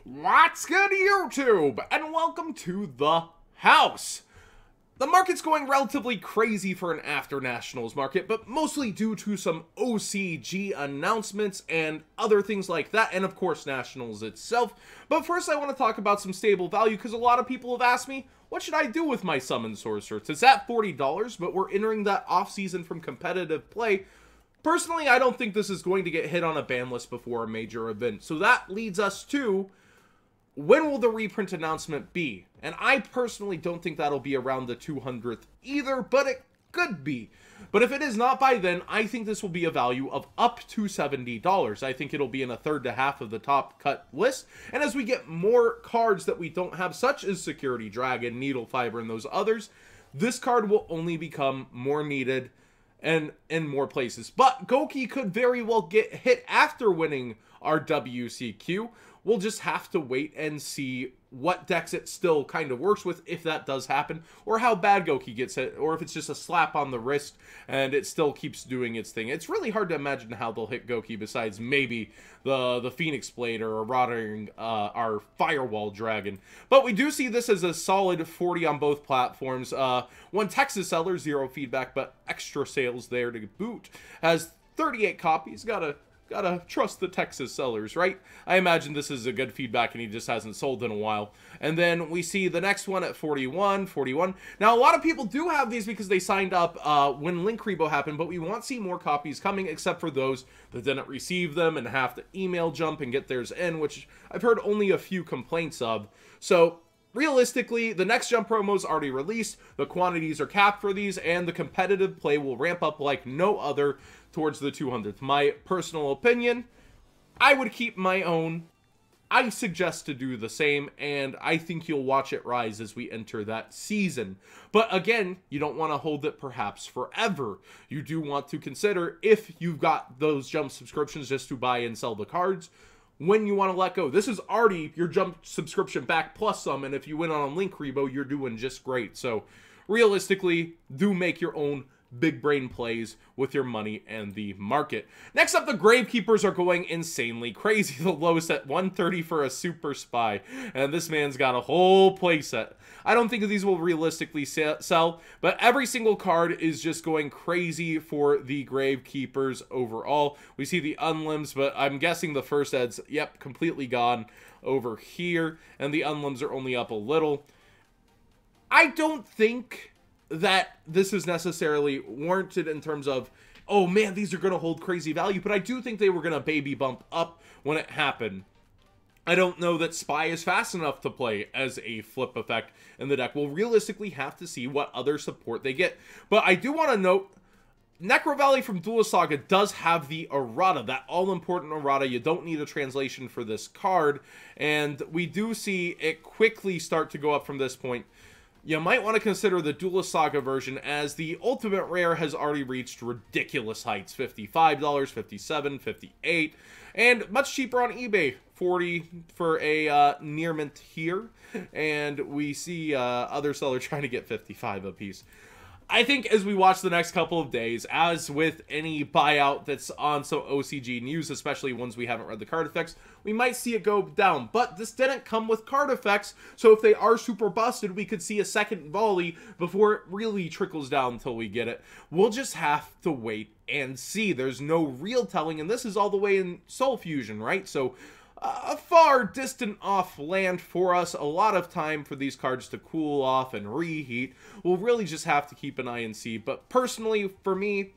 What's good, YouTube? And welcome to the house. The market's going relatively crazy for an after Nationals market, but mostly due to some OCG announcemements and other things like that, and of course Nationals itself. But first I want to talk about some stable value, because a lot of people have asked me, what should I do with my Summon Sorceress? It's at $40, but we're entering that off-season from competitive play. Personally, I don't think this is going to get hit on a ban list before a major event, so that leads us to, when will the reprint announcement be? And I personally don't think that'll be around the 200th either, but it could be. But if it is not by then, I think this will be a value of up to $70. I think it'll be in a third to half of the top cut list. And as we get more cards that we don't have, such as Security Dragon, Needle Fiber, and those others, this card will only become more needed and in more places. But Goki could very well get hit after winning our WCQ. We'll just have to wait and see what decks it still kind of works with, if that does happen, or how bad Goki gets hit, or if it's just a slap on the wrist and it still keeps doing its thing. It's really hard to imagine how they'll hit Goki besides maybe the Phoenix Blade or eroding our Firewall Dragon. But we do see this as a solid 40 on both platforms. One Texas seller, 0 feedback, but extra sales there to boot. Has 38 copies, Gotta trust the Texas sellers, right? I imagine this is a good feedback and he just hasn't sold in a while. And then we see the next one at 41. Now, a lot of people do have these because they signed up when Link Rebo happened, but we want to see more copies coming, except for those that didn't receive them and have to email jump and get theirs in, which I've heard only a few complaints of. So realistically, the next jump promo is already released, the quantities are capped for these, and the competitive play will ramp up like no other towards the 200th. My personal opinion, I would keep my own. I suggest to do the same, and I think you'll watch it rise as we enter that season. But again, you don't want to hold it perhaps forever. You do want to consider, if you've got those jump subscriptions just to buy and sell the cards, when you want to let go. This is already your jump subscription back plus some, and if you win on a Link Rebo, you're doing just great. So realistically, do make your own big brain plays with your money and the market. Next up, the GraveKeepers are going insanely crazy. The lowest at 130 for a Super Spy, and this man's got a whole playset. I don't think these will realistically sell, but every single card is just going crazy for the GraveKeepers overall. We see the unlimbs, but I'm guessing the first ed's, yep, completely gone over here, and the unlimbs are only up a little. I don't think that this is necessarily warranted in terms of, oh man, these are going to hold crazy value, but I do think they were going to baby bump up when it happened. I don't know that Spy is fast enough to play as a flip effect in the deck. We'll realistically have to see what other support they get. But I do want to note, Necro Valley from Duelist Saga does have the errata, that all-important errata. You don't need a translation for this card, and we do see it quickly start to go up from this point. You might want to consider the Duelist Saga version, as the Ultimate Rare has already reached ridiculous heights. $55, $57, $58, and much cheaper on eBay. $40 for a near mint here, and we see other sellers trying to get $55 a piece. I think as we watch the next couple of days, as with any buyout that's on some OCG news, especially ones we haven't read the card effects, we might see it go down. But this didn't come with card effects, so if they are super busted, we could see a second volley before it really trickles down until we get it. We'll just have to wait and see. There's no real telling, and this is all the way in Soul Fusion, right? So a far distant off land for us, a lot of time for these cards to cool off and reheat. We'll really just have to keep an eye and see. But personally, for me,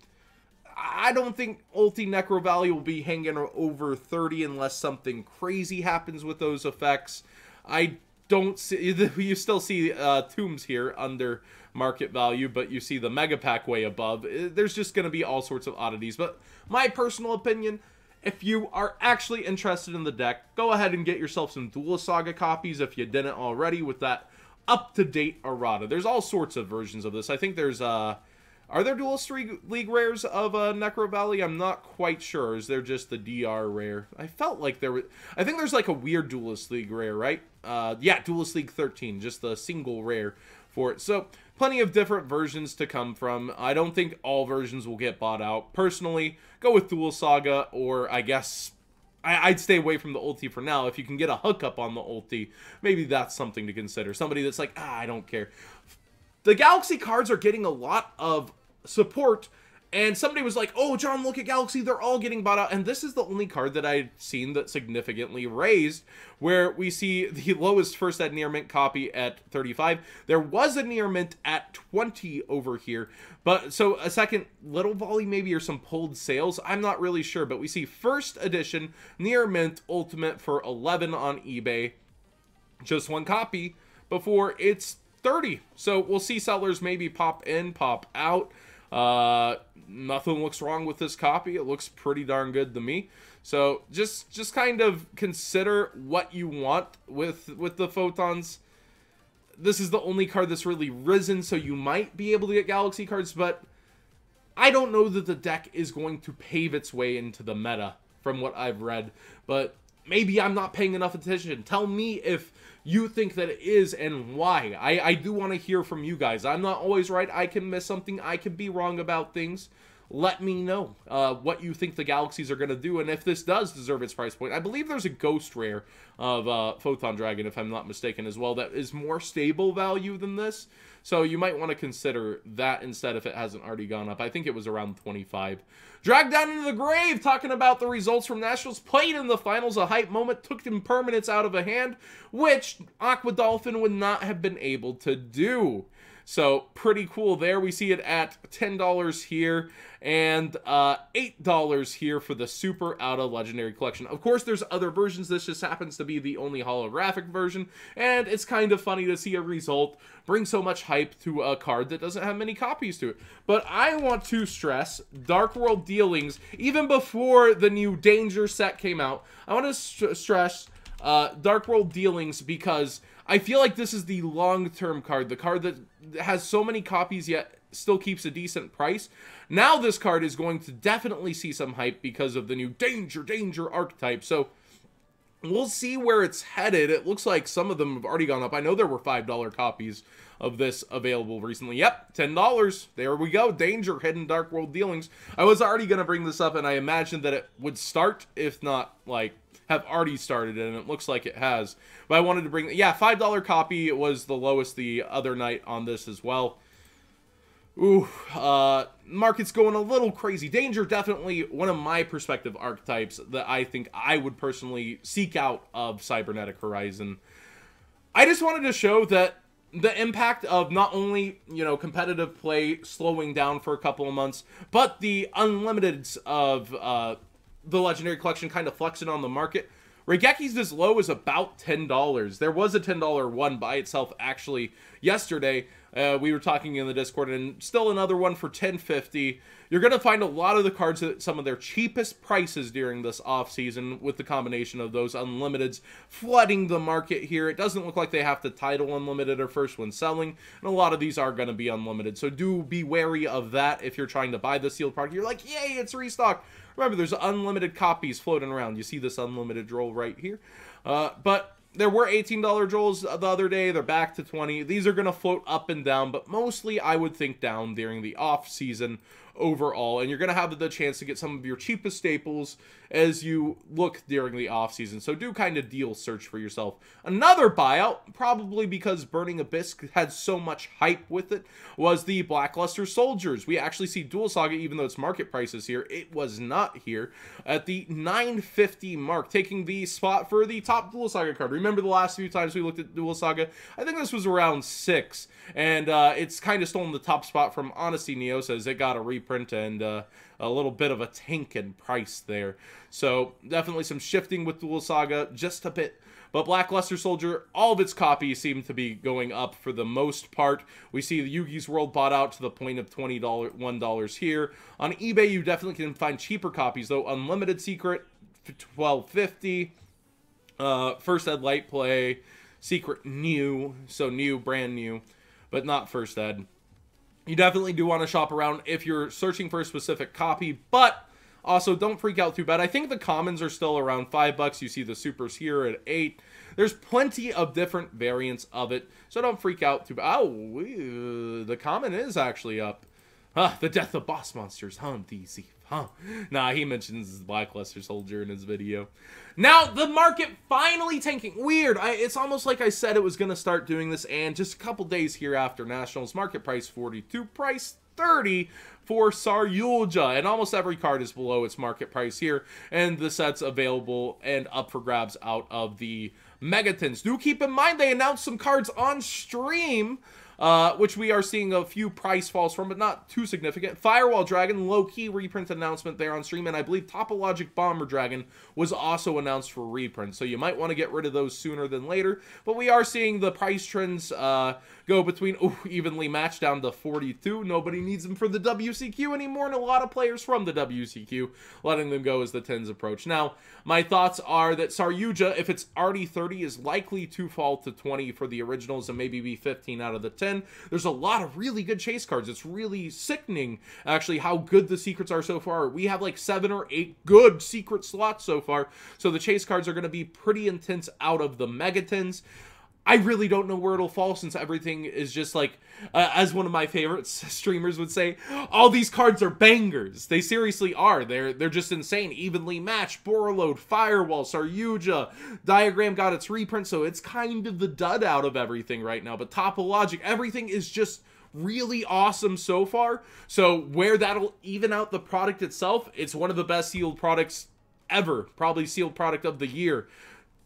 I don't think Ulti Necro Valley will be hanging over 30 unless something crazy happens with those effects. I don't see, you still see Tombs here under market value, but you see the Mega Pack way above. There's just going to be all sorts of oddities. But my personal opinion, if you are actually interested in the deck, go ahead and get yourself some Duelist Saga copies if you didn't already, with that up-to-date errata. There's all sorts of versions of this. I think there's, are there Duelist League rares of Necro Valley? I'm not quite sure. Is there just the DR rare? I felt like there was, I think there's like a weird Duelist League rare, right? Yeah, Duelist League 13, just the single rare for it. So plenty of different versions to come from. I don't think all versions will get bought out. Personally, go with Duel Saga, or I guess I'd stay away from the ulti for now. If you can get a hookup on the ulti, maybe that's something to consider. Somebody that's like, I don't care. The Galaxy cards are getting a lot of support, and somebody was like, oh, John, look at Galaxy, they're all getting bought out, and this is the only card that I've seen that significantly raised, where we see the lowest first ed near mint copy at 35. There was a near mint at 20 over here, but so a second little volley maybe, or some pulled sales, I'm not really sure, but we see first edition near mint ultimate for 11 on eBay, just one copy before it's 30. So we'll see sellers maybe pop in, pop out. Nothing looks wrong with this copy. It looks pretty darn good to me. So just kind of consider what you want with the Photons. This is the only card that's really risen, so you might be able to get Galaxy cards, but I don't know that the deck is going to pave its way into the meta from what I've read, but maybe I'm not paying enough attention. Tell me if you think that it is and why. I do want to hear from you guys. I'm not always right. I can miss something. I can be wrong about things. Let me know what you think the Galaxies are going to do, and if this does deserve its price point. I believe there's a ghost rare of Photon Dragon, if I'm not mistaken, as well, that is more stable value than this. So you might want to consider that instead if it hasn't already gone up. I think it was around 25. Dragged down into the grave, talking about the results from Nationals. Played in the finals, a hype moment, took impermanence out of a hand, which Aqua Dolphin would not have been able to do. So pretty cool there. We see it at $10 here and $8 here for the Super Auto Legendary Collection. Of course, there's other versions. This just happens to be the only holographic version, and it's kind of funny to see a result bring so much hype to a card that doesn't have many copies to it. But I want to stress Dark World Dealings, even before the new Danger set came out. I want to stress Dark World Dealings because I feel like this is the long-term card, the card that has so many copies yet still keeps a decent price. Now this card is going to definitely see some hype because of the new Danger archetype. So we'll see where it's headed. It looks like some of them have already gone up. I know there were $5 copies of this available recently. Yep, $10. There we go. Danger Hidden Dark World Dealings. I was already going to bring this up, and I imagined that it would start, if not, like, have already started, and it looks like it has. But I wanted to bring, yeah, $5 copy. It was the lowest the other night on this as well. Ooh, market's going a little crazy. Danger, definitely one of my perspective archetypes that I think I would personally seek out of Cybernetic Horizon. I just wanted to show that the impact of not only, you know, competitive play slowing down for a couple of months, but the unlimiteds of the Legendary Collection kind of flexing on the market. Regeki's as low as about $10. There was a $10 one by itself actually yesterday. We were talking in the Discord, and still another one for $10.50. You're going to find a lot of the cards at some of their cheapest prices during this off-season with the combination of those unlimiteds flooding the market here. It doesn't look like they have to title unlimited or first one selling, and a lot of these are going to be unlimited. So do be wary of that if you're trying to buy the sealed product. You're like, yay, it's restocked. Remember, there's unlimited copies floating around. You see this unlimited droll right here. But there were $18 drolls the other day. They're back to 20. These are going to float up and down, but mostly I would think down during the off season overall, and you're going to have the chance to get some of your cheapest staples as you look during the off season. So do kind of deal search for yourself. Another buyout, probably because Burning Abyss had so much hype with it, was the Blackluster Soldiers. We actually see Dual Saga, even though its market price is here, it was not here, at the $9.50 mark, taking the spot for the top Dual Saga card. Remember the last few times we looked at Dual Saga? I think this was around 6, and it's kind of stolen the top spot from Honesty Neo, says it got a reprint and a little bit of a tank in price there. So definitely some shifting with Dual Saga, just a bit. But Blackluster Soldier, all of its copies seem to be going up for the most part. We see the Yugi's World bought out to the point of $21 here. On eBay, you definitely can find cheaper copies, though. Unlimited Secret, $12.50. First Ed Light Play, Secret New, so new, brand new, but not First Ed. You definitely do want to shop around if you're searching for a specific copy, but also don't freak out too bad. I think the commons are still around $5. You see the supers here at $8. There's plenty of different variants of it, so don't freak out too bad. Oh, the common is actually up. The Death of Boss Monsters, huh, DZ5. Huh. Nah, he mentions his Blackluster Soldier in his video. Now, the market finally tanking. Weird. It's almost like I said it was going to start doing this, and just a couple days here after Nationals, market price 42, price 30 for Saryuja, and almost every card is below its market price here, and the set's available and up for grabs out of the Megatins. Do keep in mind they announced some cards on stream, which we are seeing a few price falls from, but not too significant. Firewall Dragon, low-key reprint announcement there on stream, and I believe Topologic Bomber Dragon was also announced for reprint, so you might want to get rid of those sooner than later. But we are seeing the price trends go between evenly matched down to 42. Nobody needs them for the WCQ anymore, and a lot of players from the WCQ letting them go as the 10s approach. Now, my thoughts are that Saryuja, if it's already 30, is likely to fall to 20 for the originals and maybe be 15 out of the 10. There's a lot of really good chase cards. It's really sickening, actually, how good the secrets are so far. We have like 7 or 8 good secret slots so far, so the chase cards are going to be pretty intense out of the Megatins. I really don't know where it'll fall, since everything is just like, as one of my favorite streamers would say, all these cards are bangers. They seriously are. They're just insane. Evenly matched, Borreload, Firewall, Saryuja, Diagram got its reprint, so it's kind of the dud out of everything right now. But Topologic, everything is just really awesome so far. So where that'll even out the product itself, it's one of the best sealed products ever. Probably sealed product of the year.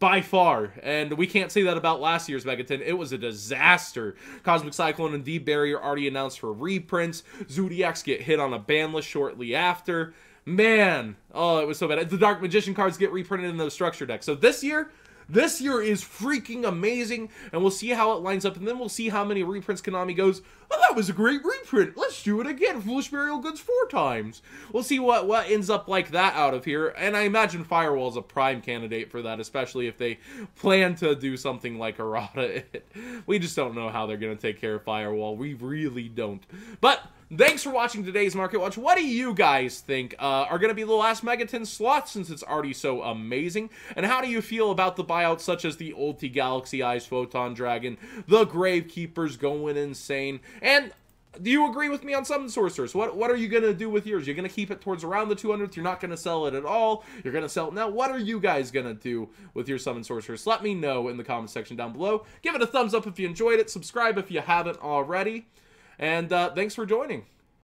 By far, and we can't say that about last year's Megatin. It was a disaster. Cosmic Cyclone and Deep Barrier already announced for reprints. Zodiacs get hit on a ban list shortly after. Man, oh, it was so bad. The Dark Magician cards get reprinted in those structure decks. So this year is freaking amazing, and we'll see how it lines up, and then we'll see how many reprints Konami goes, oh, that was a great reprint, let's do it again, Foolish Burial Goods 4 times. We'll see what ends up like that out of here, and I imagine Firewall is a prime candidate for that, especially if they plan to do something like Errata. We just don't know how they're going to take care of Firewall. We really don't. But thanks for watching today's Market Watch. What do you guys think are going to be the last Megatin slots, since it's already so amazing? And how do you feel about the buyouts such as the Ulti Galaxy Eyes Photon Dragon, the GraveKeepers going insane? And do you agree with me on Summon Sorcerers? What are you going to do with yours? You're going to keep it towards around the 200th? You're not going to sell it at all? You're going to sell it now? What are you guys going to do with your Summon Sorcerers? Let me know in the comment section down below. Give it a thumbs up if you enjoyed it. Subscribe if you haven't already. And thanks for joining.